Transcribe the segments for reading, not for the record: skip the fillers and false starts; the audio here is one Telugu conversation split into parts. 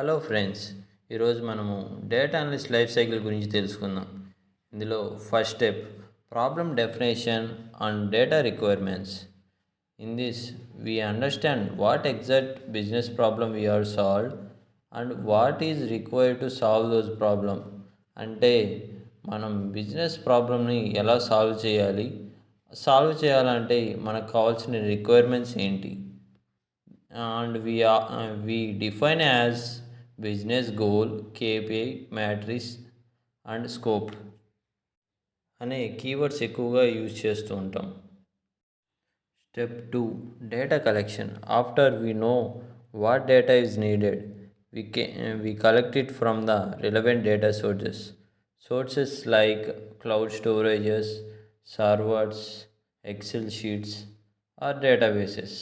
హలో ఫ్రెండ్స్, ఈరోజు మనము డేటా అనలిస్ట్ లైఫ్ సైకిల్ గురించి తెలుసుకుందాం. ఇందులో first step problem definition and data requirements. In this we understand what exact business problem we are solve and what is required to solve those problem. అంటే మనం బిజినెస్ ప్రాబ్లమ్ని ఎలా సాల్వ్ చేయాలంటే మనకు కావాల్సిన రిక్వైర్మెంట్స్ ఏంటి, and we define as business goal, KPI, matrix and scope అనే కీవర్డ్స్ ఎక్కువగా యూజ్ చేస్తూ ఉంటాం. Step 2 data collection. After we know what data is needed, we collect it from the relevant data sources like cloud storages, servers, excel sheets or databases.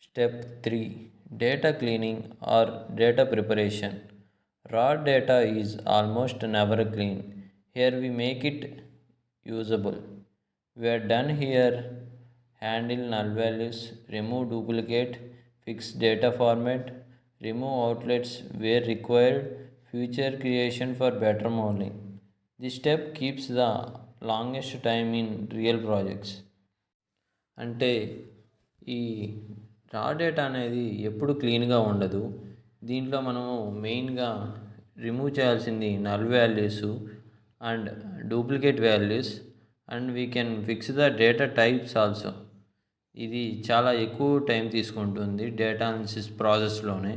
Step 3 data cleaning or data preparation. Raw data is almost never clean. Here we make it usable. We are done here. Handle null values, remove duplicate, fix data format, remove outlets where required, future creation for better modeling. This step keeps the longest time in real projects. అంటే ఈ రా డేటా అనేది ఎప్పుడు క్లీన్గా ఉండదు. దీంట్లో మనము మెయిన్గా రిమూవ్ చేయాల్సింది null values and duplicate values, and we can fix the data types also. ఇది చాలా ఎక్కువ టైం తీసుకుంటుంది డేటా అనాలిసిస్ ప్రాసెస్లోనే.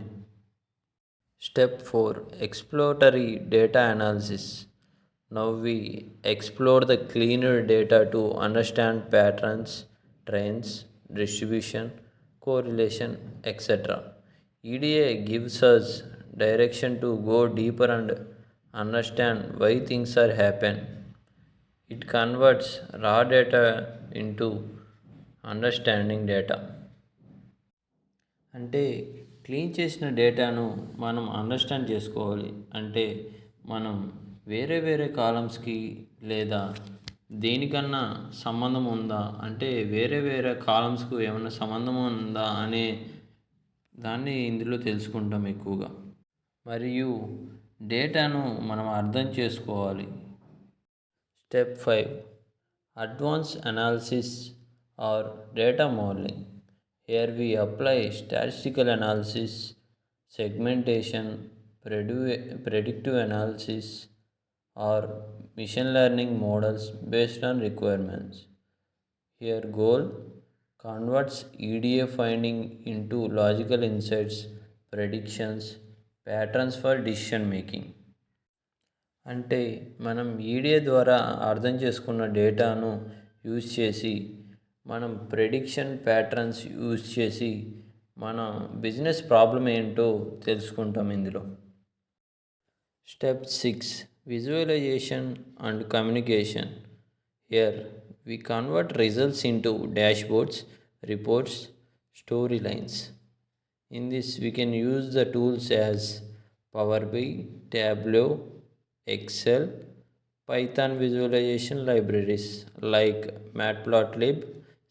Step 4 exploratory data analysis. Now we explore the cleaner data to understand patterns, trends, distribution, correlation, etc. EDA gives us direction to go deeper and understand why things are happen. It converts raw data into understanding data. అంటే క్లీన్ చేసిన డేటాను మనం అండర్స్టాండ్ చేసుకోవాలి. అంటే మనం వేరే వేరే కాలమ్స్కి లేదా దేనికన్నా సంబంధం ఉందా, అంటే వేరే వేరే కాలమ్స్కు ఏమైనా సంబంధం ఉందా అనే దాన్ని ఇందులో తెలుసుకుంటాం ఎక్కువగా. మరియు డేటాను మనం అర్థం చేసుకోవాలి. Step 5 advance analysis or data modelling. Here we apply statistical analysis, segmentation, predictive analysis, or machine learning models based on requirements. Here goal converts EDA finding into logical insights, predictions, patterns for decision making. అంటే మనం ఈడిఏ ద్వారా అర్థం చేసుకున్న డేటాను యూజ్ చేసి మనం ప్రెడిక్షన్ ప్యాటర్న్స్ యూజ్ చేసి మన బిజినెస్ ప్రాబ్లం ఏంటో తెలుసుకుంటాం ఇందులో. Step 6 visualisation and communication. Here we convert results into dashboards, reports, story lines. In this we can use the tools as Power BI, Tableau, Excel, Python visualization libraries like Matplotlib,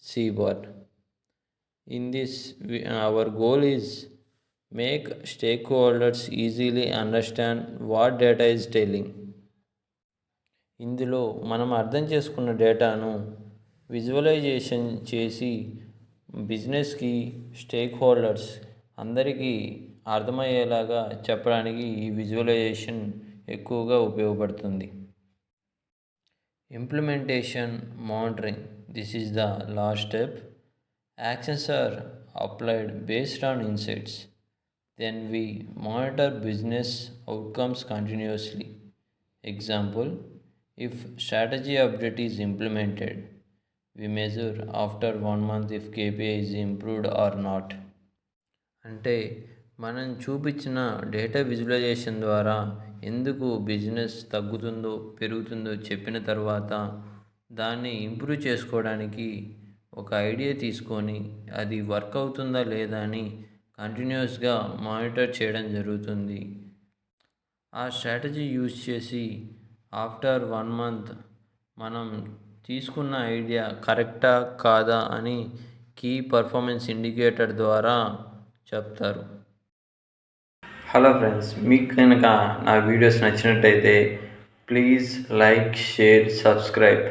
Seaborn. In this our goal is make stakeholders easily understand what data is telling. ఇందులో మనం అర్థం చేసుకున్న డేటాను విజువలైజేషన్ చేసి బిజినెస్కి, స్టేక్ హోల్డర్స్ అందరికీ అర్థమయ్యేలాగా చెప్పడానికి ఈ విజువలైజేషన్ ఎక్కువగా ఉపయోగపడుతుంది. Implementation, monitoring. This is the last step. Actions are applied based on insights. Then we monitor business outcomes continuously. Example, if strategy update is implemented, we measure after 1 month if KPI is improved or not. అంటే మనం చూపించిన డేటా విజువలైజేషన్ ద్వారా ఎందుకు బిజినెస్ తగ్గుతుందో పెరుగుతుందో చెప్పిన తర్వాత దాన్ని ఇంప్రూవ్ చేసుకోవడానికి ఒక ఐడియా తీసుకొని అది వర్క్ అవుతుందా లేదా అని కంటిన్యూస్గా మానిటర్ చేయడం జరుగుతుంది. ఆ స్ట్రాటజీ యూజ్ చేసి ఆఫ్టర్ 1 మంత్ మనం తీసుకున్న ఐడియా కరెక్టా కాదా అని కీ పర్ఫార్మెన్స్ ఇండికేటర్ ద్వారా చెప్తారు. హలో ఫ్రెండ్స్, మీకు కనుక నా వీడియోస్ నచ్చినట్టయితే ప్లీజ్ లైక్, షేర్, సబ్స్క్రైబ్.